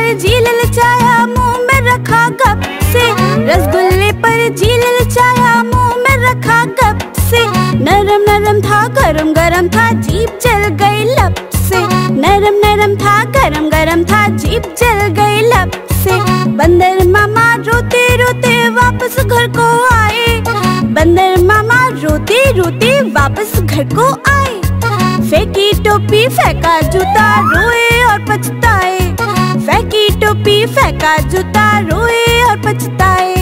पर जी ललचाया मुंह में रखा गप से। रसगुल्ले पर जी ललचाया मुंह में रखा गप से। नरम नरम था गरम गरम था जीभ जल गई लब से। नरम नरम था गरम गरम था जीभ जल गई लब से। बंदर मामा रोते रोते वापस घर को आए। बंदर मामा रोते रोते वापस घर को आए। फेंकी टोपी फेंका जूता रोए और पछताए। फेंकी टोपी फेंका जूता रोए और पछताए।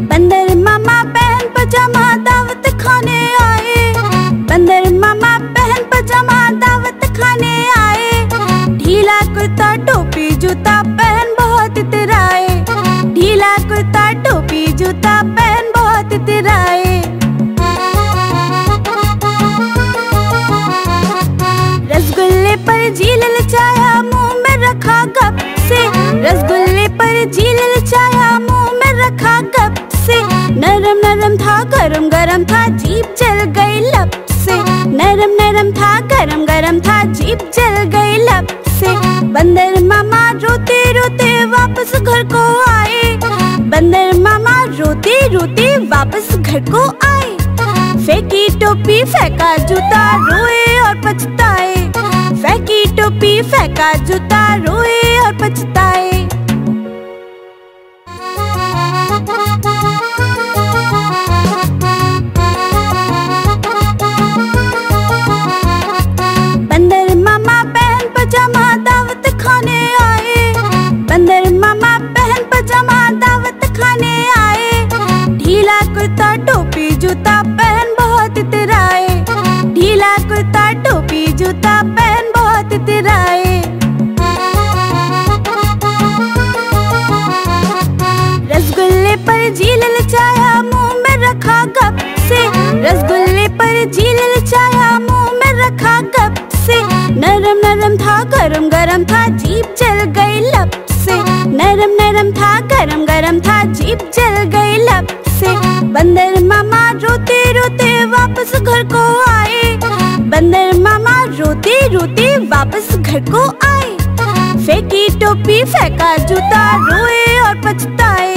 बंदर मामा पहन पजामा दावत खाने आए। बंदर मामा पहन पजामा दावत खाने आए। ढीला कुर्ता टोपी जूता पहन बहुत इतराए। ढीला कुर्ता टोपी जूता पहन बहुत इतराए। रसगुल्ले पर जी ललचाया मुंह में रखा गप से। रसगुल्ले पर जी ललचाया मुंह में रखा गप से। नरम नरम था गरम गरम था जीभ जल गई लब से। नरम नरम था गरम गरम था जीभ जल गई लब से। बंदर मामा रोते रोते वापस घर को आए। बंदर मामा रोते रोते वापस घर को आए। फेंकी टोपी फेंका जूता रोए और पछताए। फेंकी टोपी फेंका जूता रोए और पछताए। बंदर मामा पहन पजामा दावत खाने आए। बंदर मामा पहन पजामा दावत खाने आए। ढीला कुर्ता टोपी जूता पहन बहुत इतराए। ढीला कुर्ता टोपी जूता पहन बहुत इतराए। रसगुल्ले पर जी ललचाया मुंह में रखा गप से। रसगुल्ले पर जी ललचाया मुंह में रखा गप से। नरम नरम था गरम गरम था जीभ जल गई लब से। नरम नरम था गरम गरम था जीभ जल गई लब से। बंदर मामा रोते रोते वापस घर को आए। बंदर मामा रोते रोते वापस घर को आए। फेंकी टोपी फेंका जूता रोए और पछताए।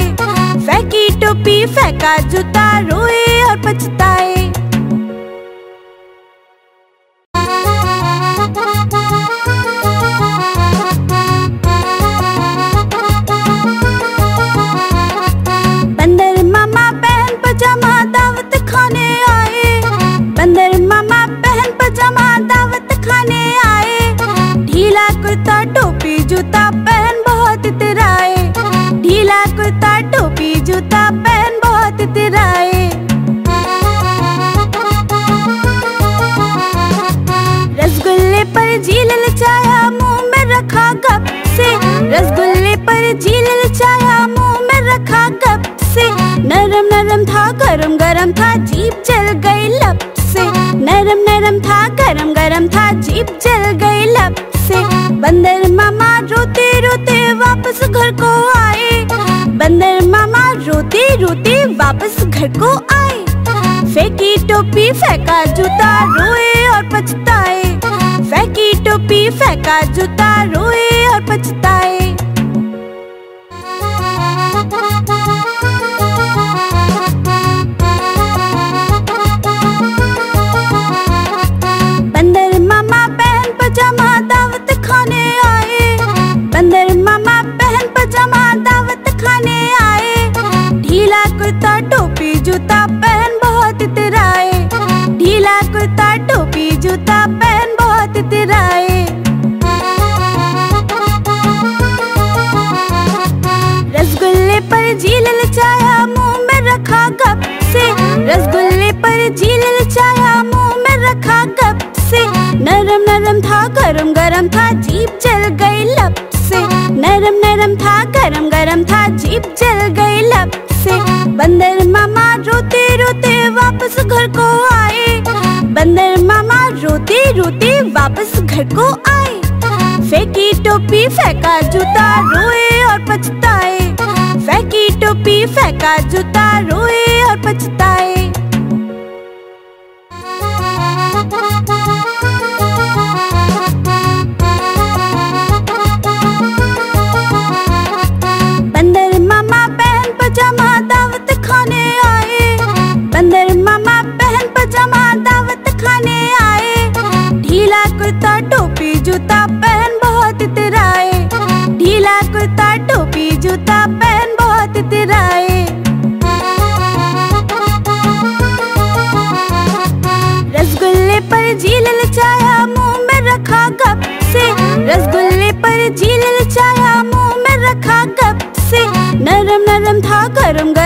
फेंकी टोपी फेंका जूता रोए और पछताए। बंदर मामा पहन पजामा दावत खाने आए। बंदर मामा पहन पजामा दावत खाने आए। ढीला कुर्ता टोपी जूता पहन बहुत इतराए। ढीला कुर्ता टोपी जूता पहन बहुत इतराए। रसगुल्ले पर जी ललचाया मुंह में रखा गप से। रसगुल्ले पर जी ललचाया मुंह में रखा गप से। नरम नरम था गरम गरम था जीभ जल गई लब से। नरम नरम था गरम गरम था जीभ जल गई लब से। बंदर मामा रोते रोते वापस घर को आए। बंदर मामा रोते रोते वापस घर को आए। फेंकी टोपी फेंका जूता रोए और पछताए। फेंकी टोपी फेंका जूता रोए और पछताए। बंदर मामा पहन पजामा दावत खाने आए। बंदर मामा पहन पजामा दावत खाने आए। ढीला कुर्ता टोपी जूता पहन बहुत इतराए। ढीला कुर्ता टोपी जूता पहन बहुत इतराए। रसगुल्ले पर जी ललचाया मुंह में रखा गप से। रसगुल्ले पर जी ललचाया मुंह में रखा गप से। नरम नरम था गरम गरम था जीभ जल गई लब से। नरम नरम था गरम गरम था जीभ जल गई लब से। बंदर मामा रोते रोते वापस घर को आए। बंदर मामा रोते रोते वापस घर को आए। फेंकी टोपी फेंका जूता रोए और पछताए। फेंकी टोपी फेंका जूता रोए और पछताए।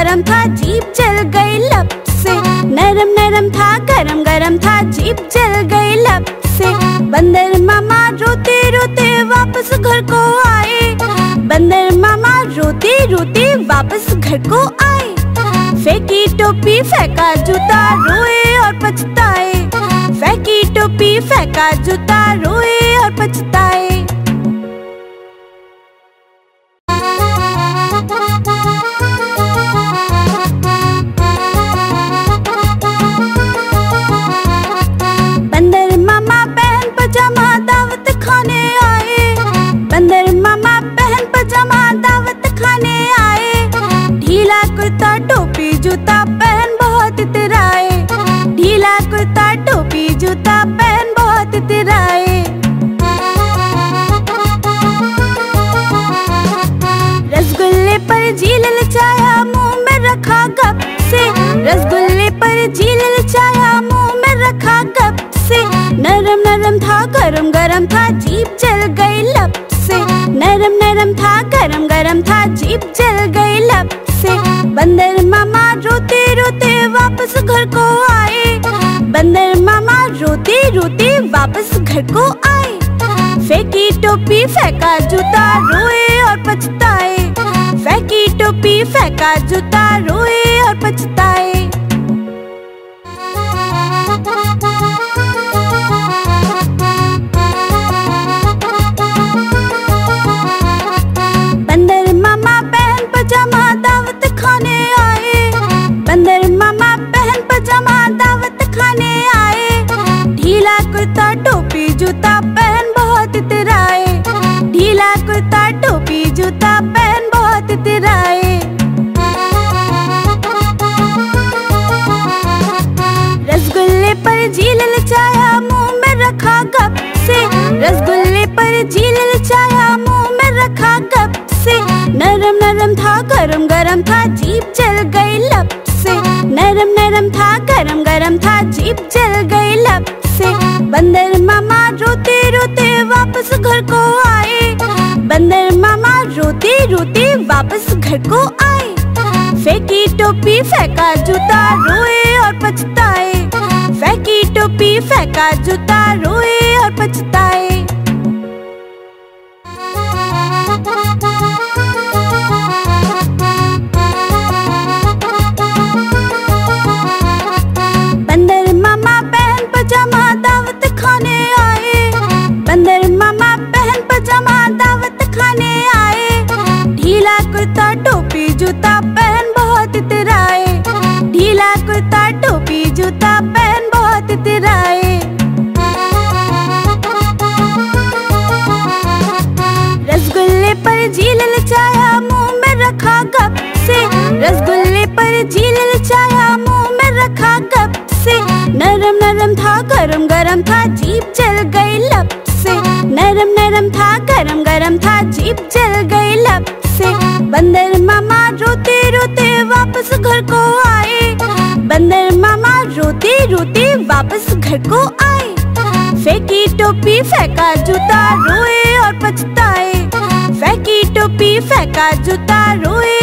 गरम था, जीभ जल गई लब से। नरम नरम था, गरम गरम था, जीभ जल गई लब से। बंदर मामा रोते रोते वापस घर को आए। बंदर मामा रोते रोते वापस घर को आए। फेंकी टोपी फेंका जूता, रोए और पछताए। फेंकी टोपी फेंका जूता, रोए और पछताए। बंदर मामा बहन पजामा दावत खाने आए। बंदर मामा बहन पजामा दावत खाने आए। ढीला कुर्ता टोपी जूता पहन बहुत इतराए। ढीला कुर्ता टोपी जूता पहन बहुत इतराए। रसगुल्ले पर जी ललचाया, मुंह में रखा गप से। रसगुल्ले पर जी ललचाया, मुंह में रखा गप से। नरम नरम था, गरम गरम था, जीभ जल गई लब से। नरम नरम था, गरम गरम था, जीभ जल गई लब से। बंदर मामा रोते रोते वापस घर को आए। बंदर मामा रोते रोते वापस घर को आए। फेंकी टोपी फेंका जूता, रोए और पछताए। फेंकी टोपी फेंका जूता, रोए और पछताए। बंदर मामा बहन पजामा दावत खाने आए। बंदर मामा बहन पजामा दावत खाने आए। ढीला कुर्ता टोपी जूता पहन बहुत इतराए। ढीला कुर्ता टोपी जूता पहन बहुत इतराए। रसगुल्ले पर जी ललचाया, मुंह में रखा गप से। रसगुल्ले पर जी ललचाया, मुंह में रखा गप से। नरम नरम था, गरम गरम था, जीभ जल गई लब से। नरम नरम था, गरम गरम था, जीभ जल गई लब से। बंदर मामा रोते रोते वापस घर को आए। बंदर मामा रोते रोते वापस घर को आए। फेंकी टोपी फेंका जूता, रोए और पछताए। फेंकी टोपी फेंका जूता, रोए और पछताए। बंदर मामा बहन पजामा दावत खाने आए। बंदर मामा बहन पजामा दावत खाने आए। ढीला कुर्ता टोपी जूता पहन बहुत इतराए। ढीला कुर्ता टोपी जूता पहन बहुत इतराए। रसगुल्ले पर जी ललचाया, मुंह में रखा गप से। रसगुल्ले पर जी ललचाया, मुंह में रखा गप से। नरम नरम था, गरम गरम था, जीभ जल गई लब से। नरम नरम था, गरम गरम था, जीभ जल गई लब से। बंदर मामा रोते रोते वापस घर को आए। बंदर मामा रोते रोते वापस घर को आए। फेंकी टोपी फेंका जूता, रोए और पछताए। फेंकी टोपी फेंका जूता, रोए